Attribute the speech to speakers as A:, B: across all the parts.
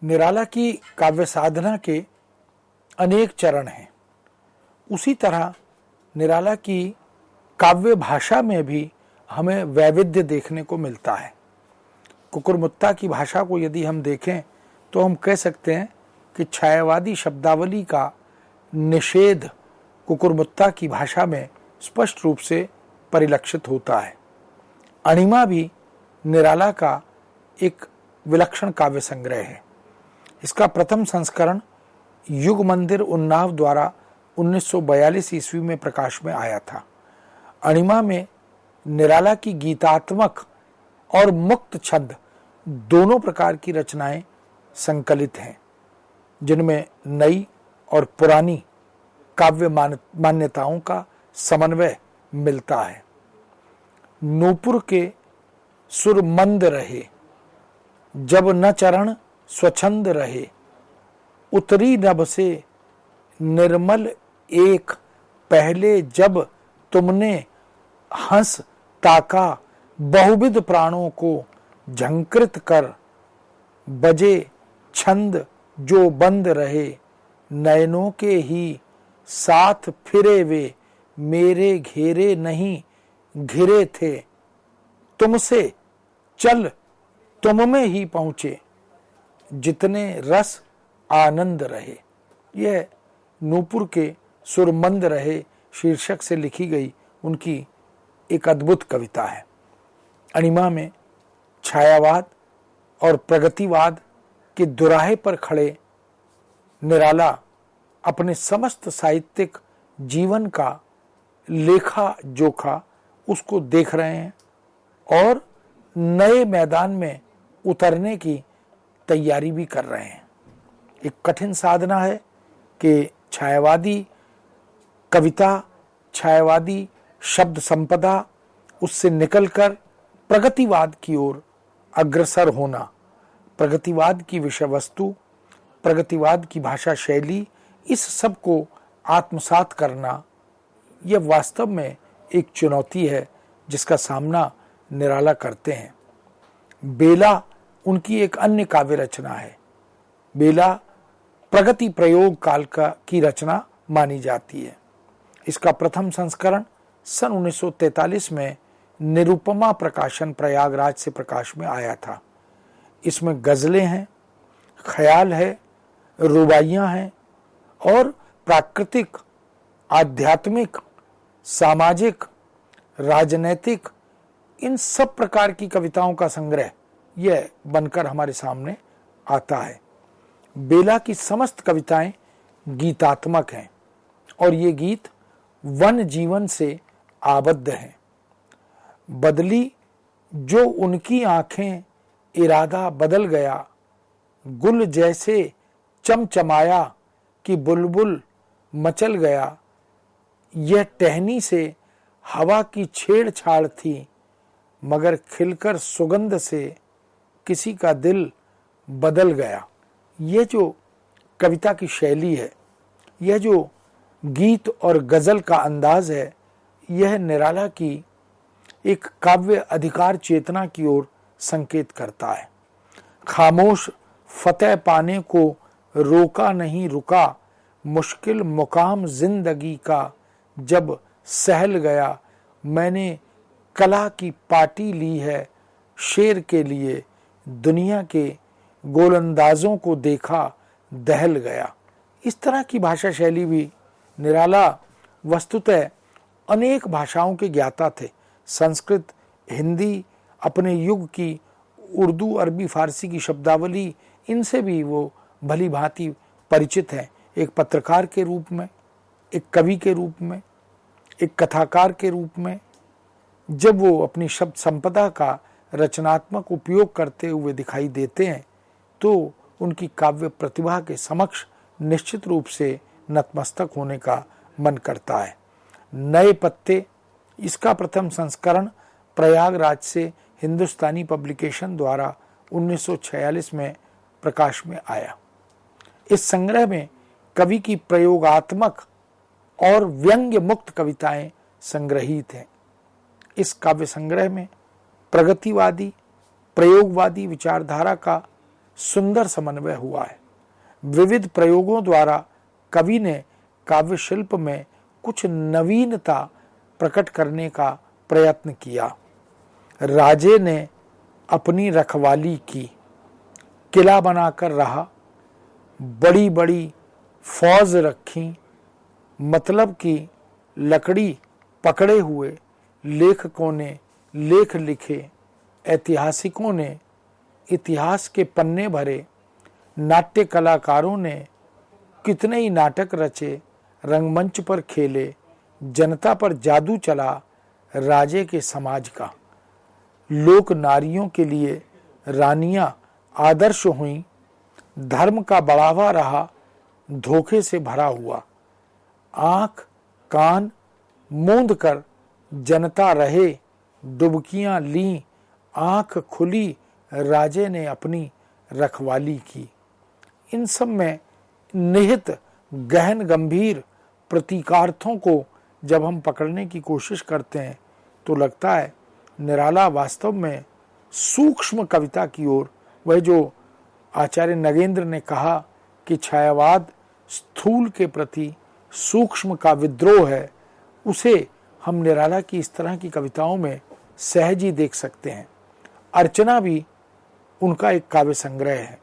A: निराला की काव्य साधना के अनेक चरण हैं। उसी तरह निराला की काव्य भाषा में भी हमें वैविध्य देखने को मिलता है। कुकुरमुत्ता की भाषा को यदि हम देखें तो हम कह सकते हैं कि छायावादी शब्दावली का निषेध कुकुरमुत्ता की भाषा में स्पष्ट रूप से परिलक्षित होता है। अणिमा भी निराला का एक विलक्षण काव्य संग्रह है। इसका प्रथम संस्करण युग मंदिर उन्नाव द्वारा 1942 ईस्वी में प्रकाश में आया था। अणिमा में निराला की गीतात्मक और मुक्त छंद दोनों प्रकार की रचनाएं संकलित हैं, जिनमें नई और पुरानी काव्य मान्यताओं का समन्वय मिलता है। नूपुर के सुर मंद रहे, जब न चरण स्वच्छंद रहे, उतरी नभ से निर्मल एक, पहले जब तुमने हंस ताका, बहुविध प्राणों को झंकृत कर, बजे छंद जो बंद रहे, नयनों के ही साथ फिरे वे, मेरे घेरे नहीं घिरे थे, तुमसे चल तुम में ही पहुंचे, जितने रस आनंद रहे। यह नूपुर के सुरमंद रहे शीर्षक से लिखी गई उनकी एक अद्भुत कविता है। अणिमा में छायावाद और प्रगतिवाद के दुराहे पर खड़े निराला अपने समस्त साहित्यिक जीवन का लेखा जोखा उसको देख रहे हैं और नए मैदान में उतरने की तैयारी भी कर रहे हैं। एक कठिन साधना है कि छायावादी कविता, छायावादी शब्द संपदा, उससे निकलकर प्रगतिवाद की ओर अग्रसर होना, प्रगतिवाद की विषय वस्तु, प्रगतिवाद की भाषा शैली, इस सब को आत्मसात करना, यह वास्तव में एक चुनौती है जिसका सामना निराला करते हैं। बेला उनकी एक अन्य काव्य रचना है। बेला प्रगति प्रयोग काल की रचना मानी जाती है। इसका प्रथम संस्करण सन 1943 में निरुपमा प्रकाशन प्रयागराज से प्रकाश में आया था। इसमें गजलें हैं, ख्याल है, रुबाइयां हैं और प्राकृतिक, आध्यात्मिक, सामाजिक, राजनैतिक, इन सब प्रकार की कविताओं का संग्रह यह बनकर हमारे सामने आता है। बेला की समस्त कविताएं गीतात्मक हैं और ये गीत वन जीवन से आबद्ध हैं। बदली जो उनकी आंखें, इरादा बदल गया, गुल जैसे चमचमाया कि बुलबुल मचल गया, यह टहनी से हवा की छेड़छाड़ थी, मगर खिलकर सुगंध से किसी का दिल बदल गया। यह जो कविता की शैली है, यह जो गीत और गजल का अंदाज है, यह निराला की एक काव्य अधिकार चेतना की ओर संकेत करता है। खामोश फतेह पाने को रोका नहीं रुका, मुश्किल मुकाम जिंदगी का जब सहल गया, मैंने कला की पार्टी ली है शेर के लिए, दुनिया के गोलंदाजों को देखा दहल गया। इस तरह की भाषा शैली भी निराला वस्तुतः अनेक भाषाओं के ज्ञाता थे। संस्कृत, हिंदी, अपने युग की उर्दू, अरबी, फारसी की शब्दावली, इनसे भी वो भली भांति परिचित हैं। एक पत्रकार के रूप में, एक कवि के रूप में, एक कथाकार के रूप में जब वो अपनी शब्द संपदा का रचनात्मक उपयोग करते हुए दिखाई देते हैं तो उनकी काव्य प्रतिभा के समक्ष निश्चित रूप से नतमस्तक होने का मन करता है। नए पत्ते, इसका प्रथम संस्करण प्रयागराज से हिंदुस्तानी पब्लिकेशन द्वारा 1946 में प्रकाश में आया। इस संग्रह में कवि की प्रयोगात्मक और व्यंग्य मुक्त कविताएं संग्रहित हैं। इस काव्य संग्रह में प्रगतिवादी, प्रयोगवादी विचारधारा का सुंदर समन्वय हुआ है। विविध प्रयोगों द्वारा कवि ने काव्य शिल्प में कुछ नवीनता प्रकट करने का प्रयत्न किया। राजे ने अपनी रखवाली की, किला बनाकर रहा, बड़ी बड़ी फौज रखी, मतलब कि लकड़ी पकड़े हुए लेखकों ने लेख लिखे, ऐतिहासिकों ने इतिहास के पन्ने भरे, नाट्य कलाकारों ने कितने ही नाटक रचे, रंगमंच पर खेले, जनता पर जादू चला राजे के समाज का। लोक नारियों के लिए रानियां आदर्श हुईं, धर्म का बढ़ावा रहा धोखे से भरा हुआ। आंख कान मूंद कर जनता रहे, डुबकियां ली, आंख खुली, राजे ने अपनी रखवाली की। इन सब में निहित गहन गंभीर प्रतीकार्थों को जब हम पकड़ने की कोशिश करते हैं तो लगता है निराला वास्तव में सूक्ष्म कविता की ओर, वह जो आचार्य नगेंद्र ने कहा कि छायावाद स्थूल के प्रति सूक्ष्म का विद्रोह है, उसे हम निराला की इस तरह की कविताओं में सहज ही देख सकते हैं। अर्चना भी उनका एक काव्य संग्रह है।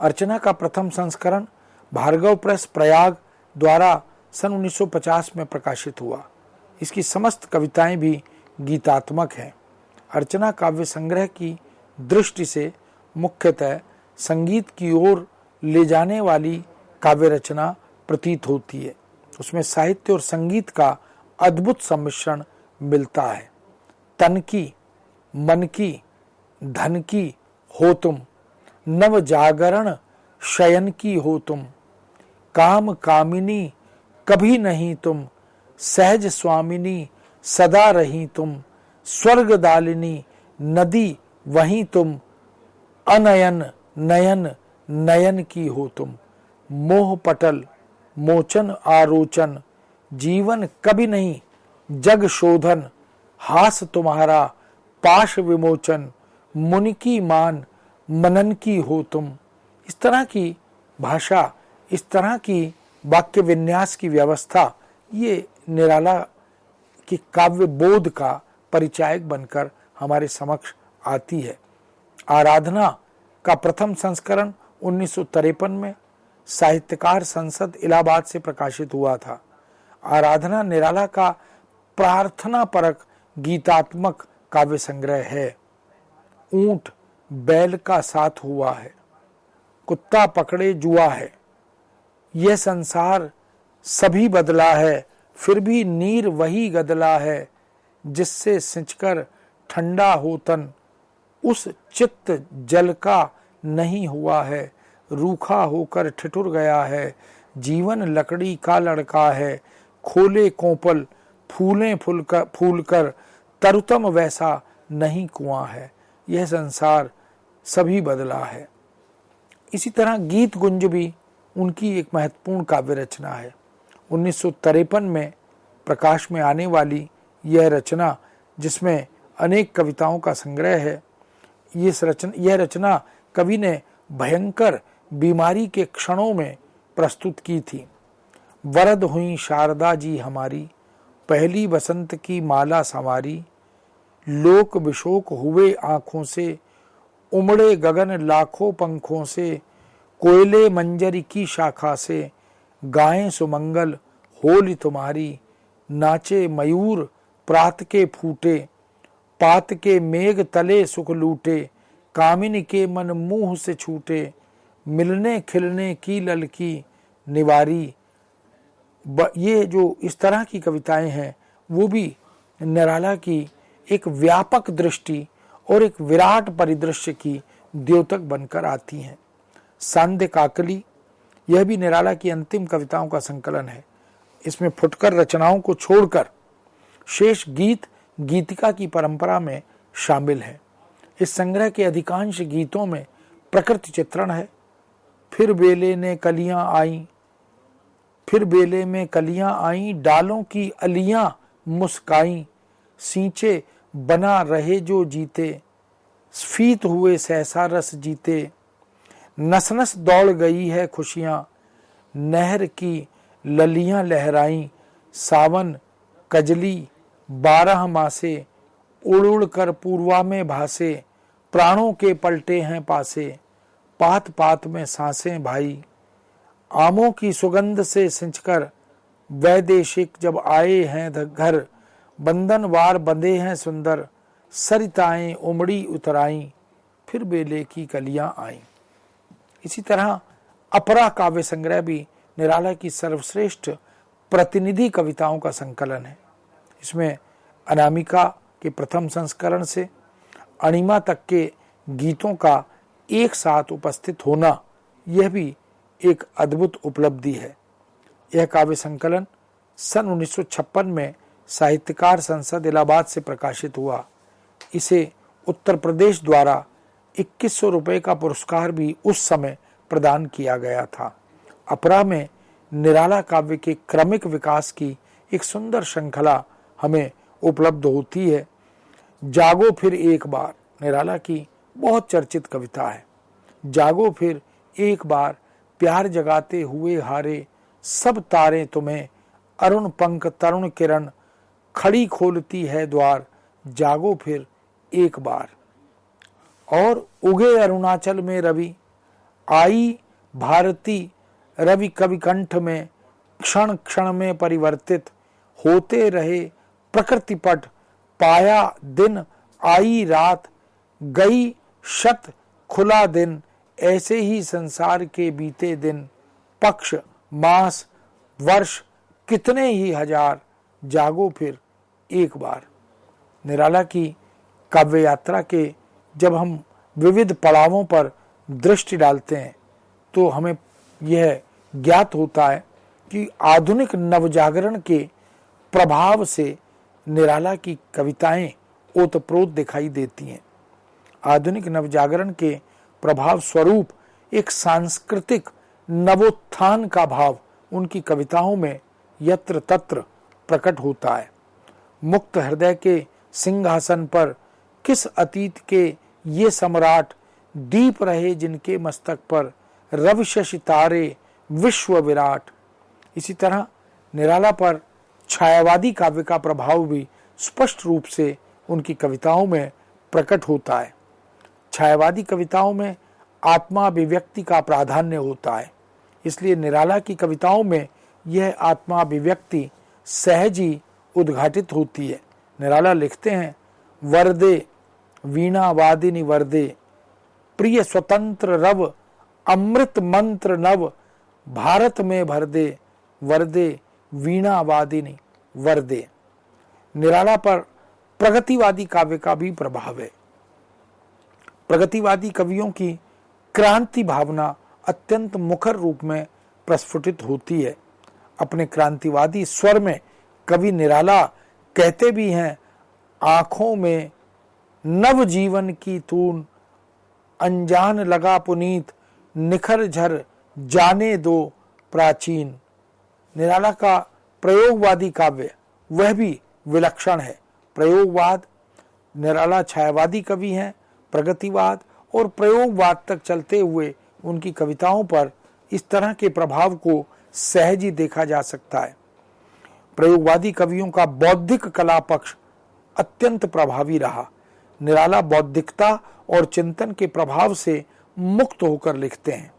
A: अर्चना का प्रथम संस्करण भार्गव प्रेस प्रयाग द्वारा सन 1950 में प्रकाशित हुआ। इसकी समस्त कविताएं भी गीतात्मक हैं। अर्चना काव्य संग्रह की दृष्टि से मुख्यतः संगीत की ओर ले जाने वाली काव्य रचना प्रतीत होती है। उसमें साहित्य और संगीत का अद्भुत सम्मिश्रण मिलता है। तन की, मन की, धन की हो तुम, नव जागरण शयन की हो तुम, काम कामिनी कभी नहीं तुम, सहज स्वामिनी सदा रही तुम, स्वर्ग दालिनी नदी वहीं तुम, अनयन नयन नयन की हो तुम, मोह पटल मोचन आरोचन, जीवन कभी नहीं जग शोधन, हास तुम्हारा पाश विमोचन, मुनि की मान मनन की हो तुम। इस तरह की भाषा, इस तरह की वाक्य विन्यास की व्यवस्था, ये निराला की काव्य बोध का परिचायक बनकर हमारे समक्ष आती है। आराधना का प्रथम संस्करण 1953 में साहित्यकार संसद इलाहाबाद से प्रकाशित हुआ था। आराधना निराला का प्रार्थना परक गीतात्मक काव्य संग्रह है। ऊंट बैल का साथ हुआ है, कुत्ता पकड़े जुआ है, यह संसार सभी बदला है, फिर भी नीर वही गदला है, जिससे सिंचकर ठंडा हो तन, उस चित्त जल का नहीं हुआ है, रूखा होकर ठिठुर गया है, जीवन लकड़ी का लड़का है, खोले कोपल फूलें फूल कर तरुतम वैसा नहीं कुआं है, यह संसार सभी बदला है। इसी तरह गीत गुंज भी उनकी एक महत्वपूर्ण काव्य रचना है। 1953 में प्रकाश में आने वाली यह रचना, जिसमें अनेक कविताओं का संग्रह है, यह रचना कवि ने भयंकर बीमारी के क्षणों में प्रस्तुत की थी। वरद हुई शारदा जी हमारी, पहली बसंत की माला संवारी, लोक विशोक हुए आंखों से, उमड़े गगन लाखों पंखों से, कोयले मंजरी की शाखा से, गाएं सुमंगल होली तुम्हारी, नाचे मयूर प्रात के फूटे, पात के मेघ तले सुख लूटे, कामिनी के मन मुंह से छूटे, मिलने खिलने की ललकी निवारी। ये जो इस तरह की कविताएं हैं वो भी निराला की एक व्यापक दृष्टि और एक विराट परिदृश्य की द्योतक बनकर आती हैं। सांध्य काकली, यह भी निराला की अंतिम कविताओं का संकलन है। इसमें फुटकर रचनाओं को छोड़कर शेष गीत गीतिका की परंपरा में शामिल है। इस संग्रह के अधिकांश गीतों में प्रकृति चित्रण है। फिर बेले ने कलियां आई, फिर बेले में कलियां आई, डालों की अलियां मुस्काई, सींचे बना रहे जो जीते, स्फीत हुए सहसा रस जीते, नस नस दौड़ गई है खुशियां, नहर की ललियां लहराई, सावन कजली 12 मासे, उड़ उड़ कर पूर्वा में भासे, प्राणों के पलटे हैं पासे, पात पात में सांसें भाई, आमों की सुगंध से सिंचकर वैदेशिक जब आए हैं घर, बंधनवार बंधे हैं सुंदर, सरिताएं उमड़ी उतराई, फिर बेले की कलियां आई। इसी तरह अपरा काव्य संग्रह भी निराला की सर्वश्रेष्ठ प्रतिनिधि कविताओं का संकलन है। इसमें अनामिका के प्रथम संस्करण से अणिमा तक के गीतों का एक साथ उपस्थित होना, यह भी एक अद्भुत उपलब्धि है। यह काव्य संकलन सन 1956 में साहित्यकार संसद इलाहाबाद से प्रकाशित हुआ। इसे उत्तर प्रदेश द्वारा 2100 रुपये का पुरस्कार भी उस समय प्रदान किया गया था। अपरा में निराला काव्य के क्रमिक विकास की एक सुंदर श्रृंखला हमें उपलब्ध होती है। जागो फिर एक बार निराला की बहुत चर्चित कविता है। जागो फिर एक बार प्यार जगाते हुए हारे, सब तारे तुम्हें अरुण पंख तरुण किरण, खड़ी खोलती है द्वार, जागो फिर एक बार। और उगे अरुणाचल में रवि, आई भारती रवि कवि कंठ में, क्षण क्षण में परिवर्तित होते रहे प्रकृति पट, पाया दिन आई रात, गई शत खुला दिन, ऐसे ही संसार के बीते दिन, पक्ष मास वर्ष कितने ही हजार, जागो फिर एक बार। निराला की काव्य यात्रा के जब हम विविध पड़ावों पर दृष्टि डालते हैं तो हमें यह ज्ञात होता है कि आधुनिक नवजागरण के प्रभाव से निराला की कविताएं ओतप्रोत दिखाई देती हैं। आधुनिक नवजागरण के प्रभाव स्वरूप एक सांस्कृतिक नवोत्थान का भाव उनकी कविताओं में यत्र तत्र प्रकट होता है। मुक्त हृदय के सिंहासन पर किस अतीत के ये सम्राट, दीप रहे जिनके मस्तक पर, रवि शशि तारे विश्व विराट। इसी तरह निराला पर छायावादी काव्य का प्रभाव भी स्पष्ट रूप से उनकी कविताओं में प्रकट होता है। छायावादी कविताओं में आत्मा अभिव्यक्ति का प्राधान्य होता है, इसलिए निराला की कविताओं में यह आत्मा अभिव्यक्ति सहज ही उद्घाटित होती है। निराला लिखते हैं, वरदे वीणा वादिनी वरदे, प्रिय स्वतंत्र रव, अमृत मंत्र नव, भारत में भर दे, वरदे वीणा वादिनी वरदे। निराला पर प्रगतिवादी काव्य का भी प्रभाव है। प्रगतिवादी कवियों की क्रांति भावना अत्यंत मुखर रूप में प्रस्फुटित होती है। अपने क्रांतिवादी स्वर में कवि निराला कहते भी हैं, आंखों में नव जीवन की तून, अनजान लगा पुनीत, निखर झर जाने दो प्राचीन। निराला का प्रयोगवादी काव्य वह भी विलक्षण है। प्रयोगवाद, निराला छायावादी कवि हैं। प्रगतिवाद और प्रयोगवाद तक चलते हुए उनकी कविताओं पर इस तरह के प्रभाव को सहज ही देखा जा सकता है। प्रयोगवादी कवियों का बौद्धिक कला पक्ष अत्यंत प्रभावी रहा। निराला बौद्धिकता और चिंतन के प्रभाव से मुक्त होकर लिखते हैं।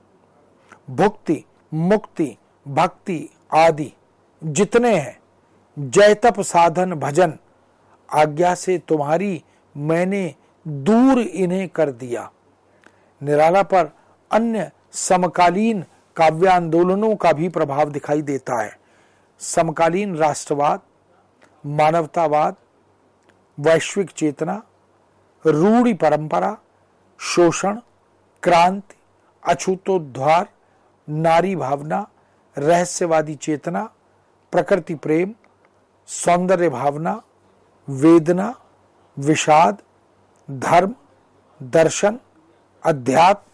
A: भुक्ति, मुक्ति, भक्ति आदि जितने हैं, जय तप साधन भजन, आज्ञा से तुम्हारी मैंने दूर इन्हें कर दिया। निराला पर अन्य समकालीन काव्य आंदोलनों का भी प्रभाव दिखाई देता है। समकालीन राष्ट्रवाद, मानवतावाद, वैश्विक चेतना, रूढ़ि परंपरा, शोषण, क्रांति, अछूतोद्धार, नारी भावना, रहस्यवादी चेतना, प्रकृति प्रेम, सौंदर्य भावना, वेदना, विषाद, धर्म, दर्शन, अध्यात्म,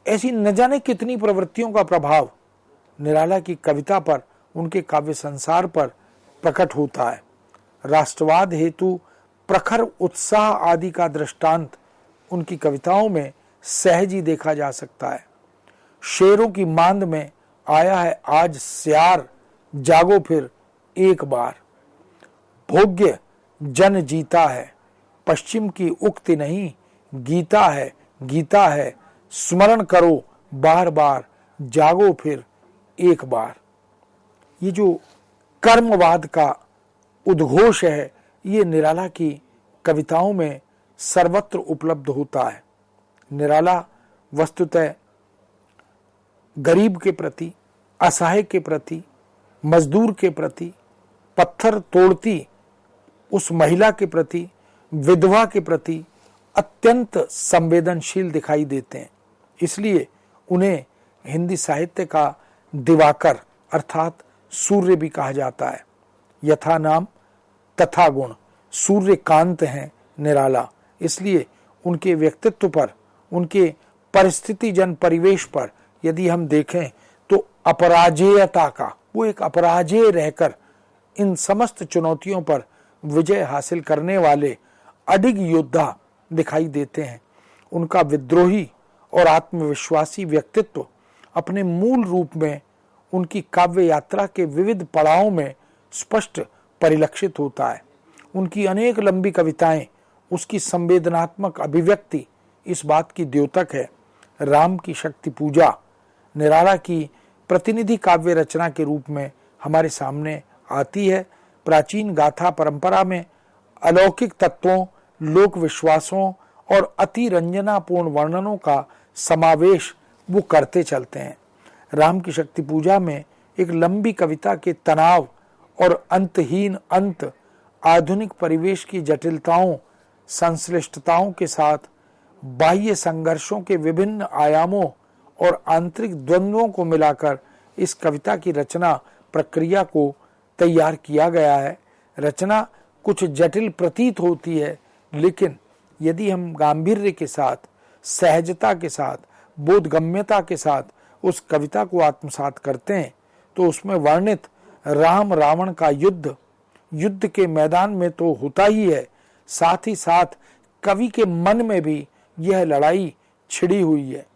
A: ऐसी न जाने कितनी प्रवृत्तियों का प्रभाव निराला की कविता पर, उनके काव्य संसार पर प्रकट होता है। राष्ट्रवाद हेतु प्रखर उत्साह आदि का दृष्टांत उनकी कविताओं में सहज ही देखा जा सकता है। शेरों की मांद में आया है आज स्यार, जागो फिर एक बार। भोग्य जन जीता है, पश्चिम की उक्ति नहीं, गीता है, गीता है, स्मरण करो बार बार, जागो फिर एक बार। ये जो कर्मवाद का उद्घोष है, ये निराला की कविताओं में सर्वत्र उपलब्ध होता है। निराला वस्तुतः गरीब के प्रति, असहाय के प्रति, मजदूर के प्रति, पत्थर तोड़ती उस महिला के प्रति, विधवा के प्रति अत्यंत संवेदनशील दिखाई देते हैं। इसलिए उन्हें हिंदी साहित्य का दिवाकर अर्थात सूर्य भी कहा जाता है। यथा नाम तथा गुण, सूर्यकांत हैं निराला। इसलिए उनके व्यक्तित्व पर, उनके परिस्थिति जन परिवेश पर यदि हम देखें तो अपराजेयता का, वो एक अपराजेय रहकर इन समस्त चुनौतियों पर विजय हासिल करने वाले अडिग योद्धा दिखाई देते हैं। उनका विद्रोही और आत्मविश्वासी व्यक्तित्व अपने मूल रूप में उनकी काव्य यात्रा के विविध पड़ावों में स्पष्ट परिलक्षित होता है। उनकी अनेक लंबी कविताएं, उसकी संवेदनात्मक अभिव्यक्ति इस बात की द्योतक है। राम की शक्ति पूजा निराला की प्रतिनिधि काव्य रचना के रूप में हमारे सामने आती है। प्राचीन गाथा परंपरा में अलौकिक तत्वों, लोक विश्वासों और अति रंजनापूर्ण वर्णनों का समावेश वो करते चलते हैं। राम की शक्ति पूजा में एक लंबी कविता के तनाव और अंतहीन अंत, आधुनिक परिवेश की जटिलताओं, संश्लिष्टताओं के साथ बाह्य संघर्षों के विभिन्न आयामों और आंतरिक द्वंद्वों को मिलाकर इस कविता की रचना प्रक्रिया को तैयार किया गया है। रचना कुछ जटिल प्रतीत होती है, लेकिन यदि हम गांभीर्य के साथ, सहजता के साथ, बोधगम्यता के साथ उस कविता को आत्मसात करते हैं तो उसमें वर्णित राम रावण का युद्ध के मैदान में तो होता ही है, साथ ही साथ कवि के मन में भी यह लड़ाई छिड़ी हुई है।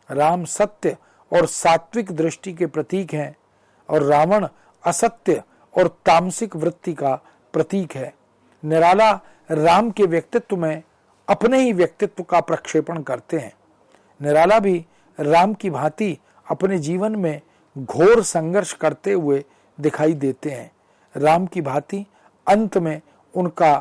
A: राम सत्य और सात्विक दृष्टि के प्रतीक हैं और रावण असत्य और तामसिक वृत्ति का प्रतीक है। निराला राम के व्यक्तित्व में अपने ही व्यक्तित्व का प्रक्षेपण करते हैं। निराला भी राम की भांति अपने जीवन में घोर संघर्ष करते हुए दिखाई देते हैं। राम की भांति अंत में उनका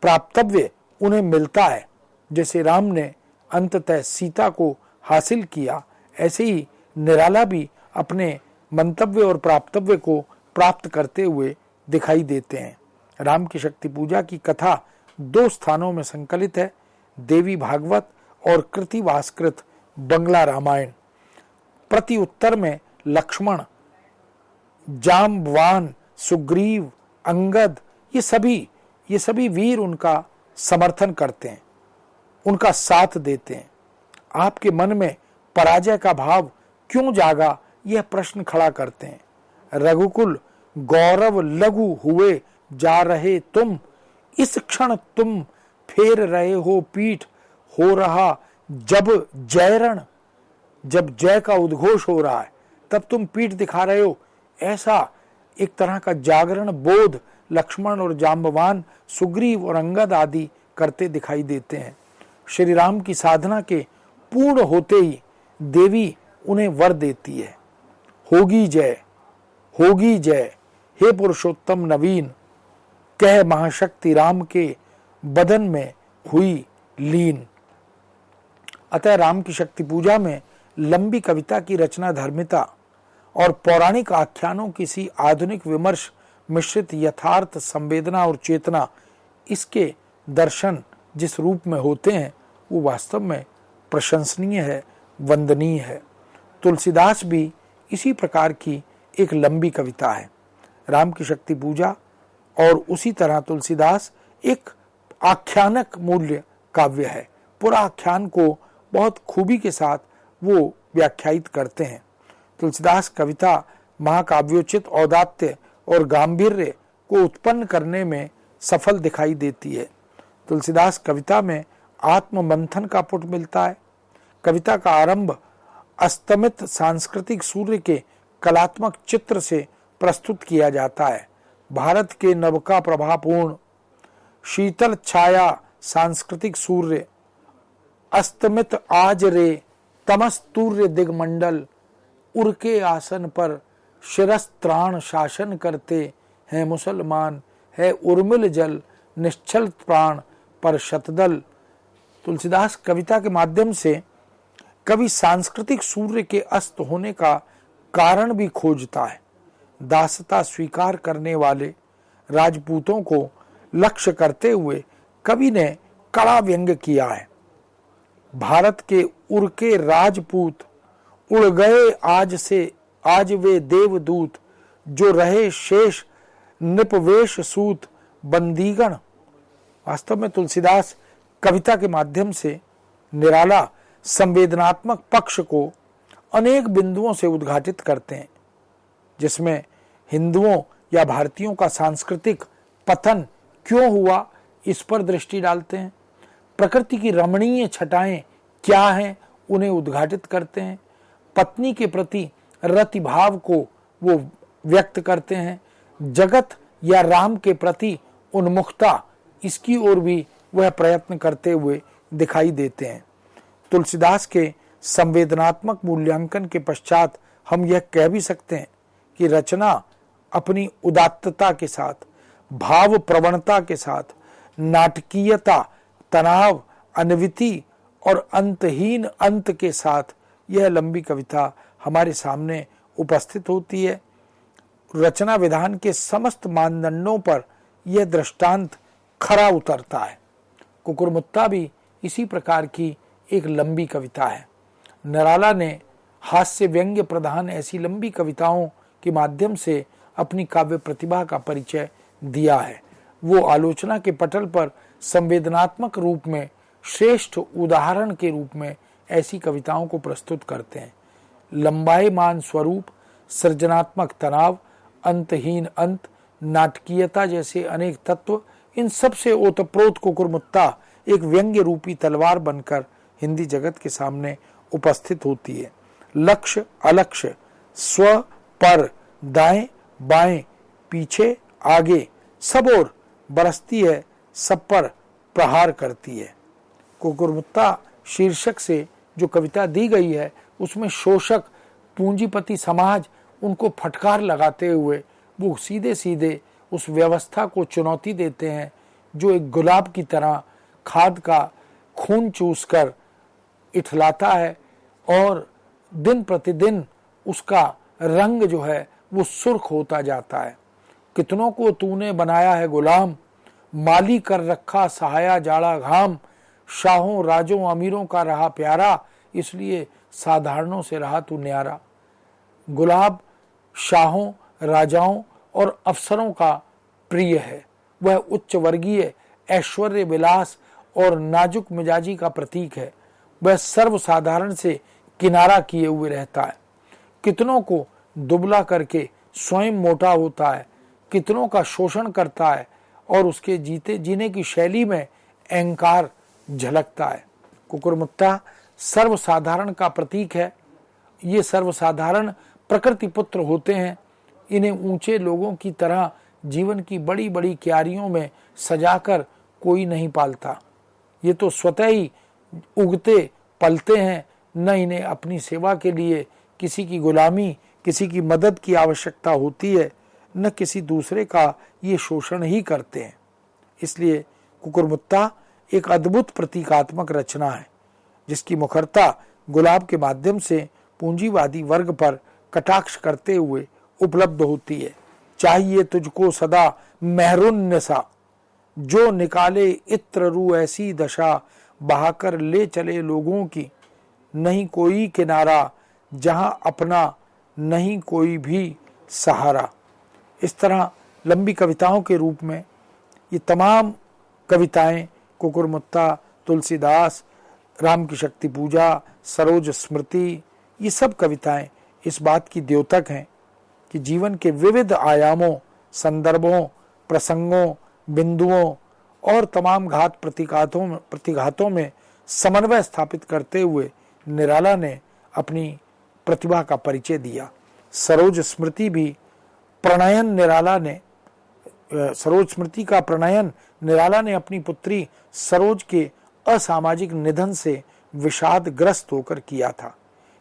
A: प्राप्तव्य उन्हें मिलता है। जैसे राम ने अंततः सीता को हासिल किया, ऐसे ही निराला भी अपने मंतव्य और प्राप्तव्य को प्राप्त करते हुए दिखाई देते हैं। राम की शक्ति पूजा की कथा 2 स्थानों में संकलित है, देवी भागवत और कृतिवासकृत बंगला रामायण। प्रति उत्तर में लक्ष्मण, जाम्बवान, सुग्रीव, अंगद, ये सभी वीर उनका समर्थन करते हैं, उनका साथ देते हैं। आपके मन में पराजय का भाव क्यों जागा, यह प्रश्न खड़ा करते हैं। रघुकुल गौरव लघु हुए जा रहे तुम, इस क्षण तुम फेर रहे हो पीठ, हो रहा जब जयरण, जब जय का उद्घोष हो रहा है तब तुम पीठ दिखा रहे हो। ऐसा एक तरह का जागरण बोध लक्ष्मण और जाम्बवान, सुग्रीव और अंगद आदि करते दिखाई देते हैं। श्री राम की साधना के पूर्ण होते ही देवी उन्हें वर देती है, होगी जय, होगी जय, हे पुरुषोत्तम नवीन, कह महाशक्ति राम के बदन में हुई लीन। अतः राम की शक्ति पूजा में लंबी कविता की रचना धर्मिता और पौराणिक आख्यानों किसी आधुनिक विमर्श मिश्रित यथार्थ संवेदना और चेतना, इसके दर्शन जिस रूप में होते हैं वो वास्तव में प्रशंसनीय है, वंदनीय है। तुलसीदास भी इसी प्रकार की एक लंबी कविता है, राम की शक्ति पूजा, और उसी तरह तुलसीदास एक आख्यानक मूल्य काव्य है। पूरा आख्यान को बहुत खूबी के साथ वो व्याख्यायित करते हैं। तुलसीदास कविता महाकाव्योचित औदात्य और गांभीर्य को उत्पन्न करने में सफल दिखाई देती है। तुलसीदास कविता में आत्म मंथन का पुट मिलता है। कविता का आरंभ अस्तमित सांस्कृतिक सूर्य के कलात्मक चित्र से प्रस्तुत किया जाता है। भारत के नवका प्रभापूर्ण शीतल छाया सांस्कृतिक सूर्य अस्तमित आज रे तमस्तूर्य दिगमंडल उर्के आसन पर शिरस्त्राण शासन करते हैं मुसलमान है उर्मिल जल निश्चल प्राण पर शतदल। तुलसीदास कविता के माध्यम से कवि सांस्कृतिक सूर्य के अस्त होने का कारण भी खोजता है। दासता स्वीकार करने वाले राजपूतों को लक्ष्य करते हुए कवि ने कड़ा व्यंग्य किया है। भारत के उर्के राजपूत उड़ गए आज वे देवदूत जो रहे शेष निपवेश सूत बंदीगण। वास्तव में तुलसीदास कविता के माध्यम से निराला संवेदनात्मक पक्ष को अनेक बिंदुओं से उद्घाटित करते हैं, जिसमें हिंदुओं या भारतीयों का सांस्कृतिक पतन क्यों हुआ इस पर दृष्टि डालते हैं। प्रकृति की रमणीय छटाएं क्या हैं उन्हें उद्घाटित करते हैं। पत्नी के प्रति रतिभाव को वो व्यक्त करते हैं। जगत या राम के प्रति उन्मुखता इसकी ओर भी वह प्रयत्न करते हुए दिखाई देते हैं। तुलसीदास के संवेदनात्मक मूल्यांकन के पश्चात हम यह कह भी सकते हैं कि रचना अपनी उदात्तता के साथ, भाव प्रवणता के साथ, नाटकीयता, तनाव, अनविति और अंतहीन अंत के साथ यह लंबी कविता हमारे सामने उपस्थित होती है। रचना विधान के समस्त मानदंडों पर यह दृष्टांत खरा उतरता है। कुकुरमुत्ता भी इसी प्रकार की एक लंबी कविता है। निराला ने हास्य व्यंग्य प्रधान ऐसी लंबी कविताओं के माध्यम से अपनी काव्य प्रतिभा का परिचय दिया है। वो आलोचना के पटल पर संवेदनात्मक रूप में श्रेष्ठ उदाहरण के रूप में ऐसी कविताओं को प्रस्तुत करते हैं। लंबाईमान स्वरूप, सृजनात्मक तनाव, अंतहीन अंत, नाटकीयता जैसे अनेक तत्व, इन सब से ओतप्रोत कुकुरमुत्ता एक व्यंग्य रूपी तलवार बनकर हिंदी जगत के सामने उपस्थित होती है। लक्ष्य अलक्ष्य, स्व पर, दाएं बाएं, पीछे आगे, सब ओर बरसती है, सब पर प्रहार करती है। कुकुरमुत्ता शीर्षक से जो कविता दी गई है उसमें शोषक पूंजीपति समाज उनको फटकार लगाते हुए वो सीधे सीधे उस व्यवस्था को चुनौती देते हैं जो एक गुलाब की तरह खाद का खून चूसकर इठलाता है और दिन प्रतिदिन उसका रंग जो है वो सुर्ख होता जाता है। कितनों को तूने बनाया है गुलाम, माली कर रखा सहाया जाड़ा घाम, शाहों राजों अमीरों का रहा प्यारा, इसलिए साधारणों से रहा तू न्यारा। गुलाब शाहों, राजाओं और अफसरों का प्रिय है। वह उच्च वर्गीय, ऐश्वर्य विलास और नाजुक मिजाजी का प्रतीक है। वह सर्वसाधारण से किनारा किए हुए रहता है। कितनों को दुबला करके स्वयं मोटा होता है, कितनों का शोषण करता है और उसके जीने की शैली में अहंकार झलकता है। कुकुरमुत्ता सर्वसाधारण का प्रतीक है। ये सर्वसाधारण प्रकृति पुत्र होते हैं। इन्हें ऊंचे लोगों की तरह जीवन की बड़ी बड़ी क्यारियों में सजाकर कोई नहीं पालता। ये तो स्वतः ही उगते पलते हैं। न इन्हें अपनी सेवा के लिए किसी की गुलामी, किसी की मदद की आवश्यकता होती है, न किसी दूसरे का ये शोषण ही करते हैं। इसलिए कुकुरमुत्ता एक अद्भुत प्रतीकात्मक रचना है जिसकी मुखरता गुलाब के माध्यम से पूंजीवादी वर्ग पर कटाक्ष करते हुए उपलब्ध होती है। चाहिए तुझको सदा मेहरुन सा, जो निकाले इत्र रू ऐसी दशा, बहाकर ले चले लोगों की, नहीं कोई किनारा जहां अपना नहीं कोई भी सहारा। इस तरह लंबी कविताओं के रूप में ये तमाम कविताएं कुकुरमुत्ता, तुलसीदास, राम की शक्ति पूजा, सरोज स्मृति, ये सब कविताएं इस बात की द्योतक हैं कि जीवन के विविध आयामों, संदर्भों, प्रसंगों, बिंदुओं और तमाम घात प्रतिघातों में समन्वय स्थापित करते हुए निराला ने अपनी प्रतिभा का परिचय दिया। सरोज स्मृति का प्रणयन निराला ने अपनी पुत्री सरोज के असामाजिक निधन से विषादग्रस्त होकर किया था।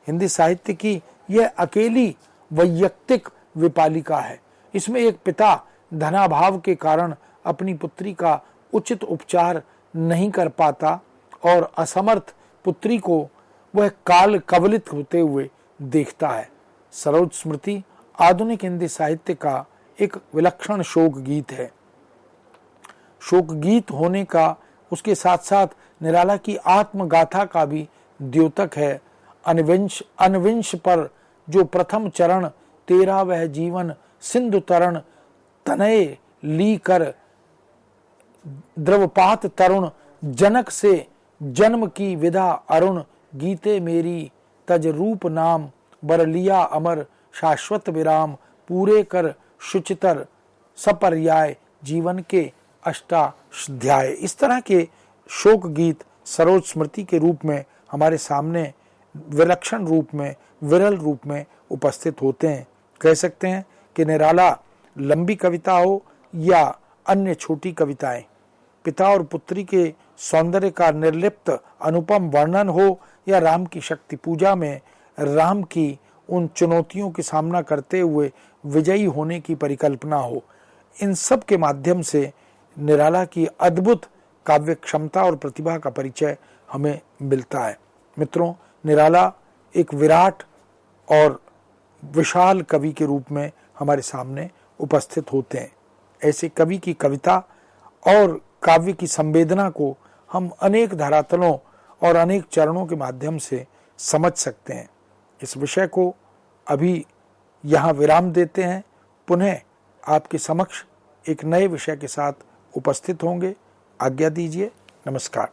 A: हिंदी साहित्य की यह अकेली वैयक्तिक विपालिका है। इसमें एक पिता धनाभाव के कारण अपनी पुत्री का उचित उपचार नहीं कर पाता और असमर्थ पुत्री को वह काल कवलित होते हुए देखता है। सरोज स्मृति आधुनिक हिंदी साहित्य का एक विलक्षण शोक गीत है। शोक गीत होने का उसके साथ साथ निराला की आत्मगाथा का भी द्योतक है। अनविंश पर जो प्रथम चरण तेरा वह जीवन सिंधु तरण तनय ली कर द्रवपात तरुण जनक से जन्म की विधा अरुण गीते मेरी तज रूप नाम बर लिया अमर शाश्वत विराम पूरे कर शुचितर सपर्याय जीवन के अष्टाध्याय। इस तरह के शोक गीत सरोज स्मृति के रूप में हमारे सामने विलक्षण रूप में, विरल रूप में उपस्थित होते हैं। कह सकते हैं कि निराला लंबी कविता हो या अन्य छोटी कविताएं, पिता और पुत्री के सौंदर्य का निर्लिप्त अनुपम वर्णन हो या राम की शक्ति पूजा में राम की उन चुनौतियों के सामना करते हुए विजयी होने की परिकल्पना हो, इन सब के माध्यम से निराला की अद्भुत काव्य क्षमता और प्रतिभा का परिचय हमें मिलता है। मित्रों, निराला एक विराट और विशाल कवि के रूप में हमारे सामने उपस्थित होते हैं। ऐसे कवि की कविता और काव्य की संवेदना को हम अनेक धरातलों और अनेक चरणों के माध्यम से समझ सकते हैं। इस विषय को अभी यहाँ विराम देते हैं। पुनः आपके समक्ष एक नए विषय के साथ उपस्थित होंगे। आज्ञा दीजिए। नमस्कार।